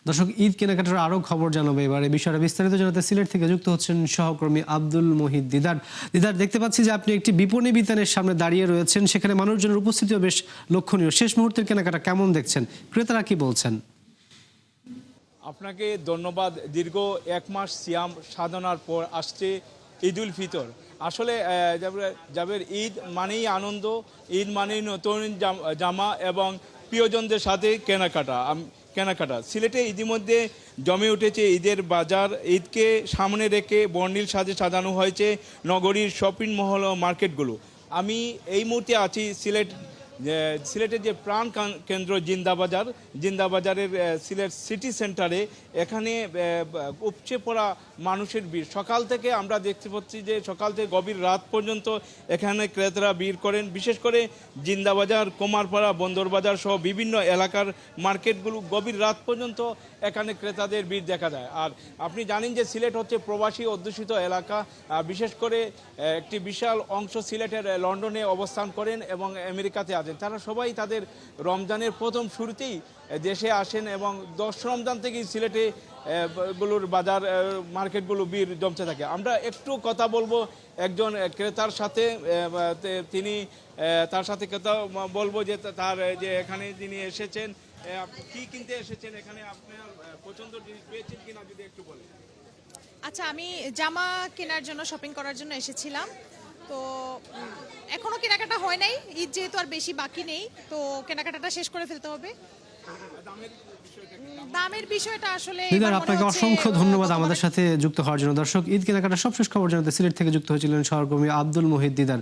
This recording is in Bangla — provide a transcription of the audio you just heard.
দর্শক, ঈদ কেনাকাটার আরো খবর জানাবো এবার। এই বিষয়টা বিস্তারিত জানাতে সিলেট থেকে যুক্ত হচ্ছেন সহকর্মী আব্দুল মহিদ দিদার। দিদার, দেখতে পাচ্ছি যে আপনি একটি বিপণী বিতানের সামনে দাঁড়িয়ে রয়েছেন, সেখানে মানুষজনের উপস্থিতিও বেশ লক্ষণীয়। শেষ মুহূর্তের কেনাকাটা কেমন দেখছেন, ক্রেতারা কি বলছেন? আপনাকে ধন্যবাদ। দীর্ঘ এক মাস সিয়াম সাধনার পর আসছে ঈদ উল ফিতর। আসলে যাবের ঈদ মানেই আনন্দ, ঈদ মানেই নতুন জামা এবং প্রিয়জনদের সাথে কেনাকাটা। সিলেটে ইতিমধ্যে জমে উঠেছে ঈদের বাজার। ঈদকে সামনে রেখে বর্ণিল সাজে সাজানো হয়েছে নগরীর শপিং মহল ও মার্কেটগুলো। আমি এই মুহূর্তে আছি সিলেটের যে প্রাণ কেন্দ্র জিন্দাবাজারের সিলেট সিটি সেন্টারে। এখানে উপচে পড়া মানুষের ভিড়। সকাল থেকে আমরা দেখতে পাচ্ছি যে সকাল থেকে গভীর রাত পর্যন্ত এখানে ক্রেতারা ভিড় করেন। বিশেষ করে জিন্দাবাজার, কুমারপাড়া, বন্দরবাজার সহ বিভিন্ন এলাকার মার্কেটগুলো গভীর রাত পর্যন্ত এখানে ক্রেতাদের ভিড় দেখা যায়। আর আপনি জানেন যে সিলেট হচ্ছে প্রবাসী অধ্যুষিত এলাকা। বিশেষ করে একটি বিশাল অংশ সিলেটের লন্ডনে অবস্থান করেন এবং আমেরিকাতে আছেন। তারা সবাই তাদের রমজানের প্রথম শুরুতেই দেশে আসেন এবং 10 রমজান থেকেই সিলেটে গুলোর বাজার মার্কেটগুলো ভিড় জমতে থাকে। আমরা একটু কথা বলবো একজন ক্রেতার সাথে। তিনি তার সাথে কথা বলবো যে তার যে এখানে যিনি এসেছেন, কি কিনতে এসেছেন, এখানে আপনার পছন্দের জিনিস পেয়েছেন কিনা যদি একটু বলেন। আচ্ছা, আমি জামা কেনার জন্য, শপিং করার জন্য এসেছিলাম। তো এখনো কেনাকাটা হয় নাই, ঈদ যেহেতু আর বেশি বাকি নেই, তো কেনাকাটাটা শেষ করে ফেলতে হবে। দামের বিষয়টা আসলে দিদার, আপনাকে অসংখ্য ধন্যবাদ আমাদের সাথে যুক্ত হওয়ার জন্য। দর্শক, ঈদ কেনাকাটার সবশেষ খবর জানাতে সিলেট থেকে যুক্ত হয়েছিলেন সহকর্মী আব্দুল মহিদ দিদার।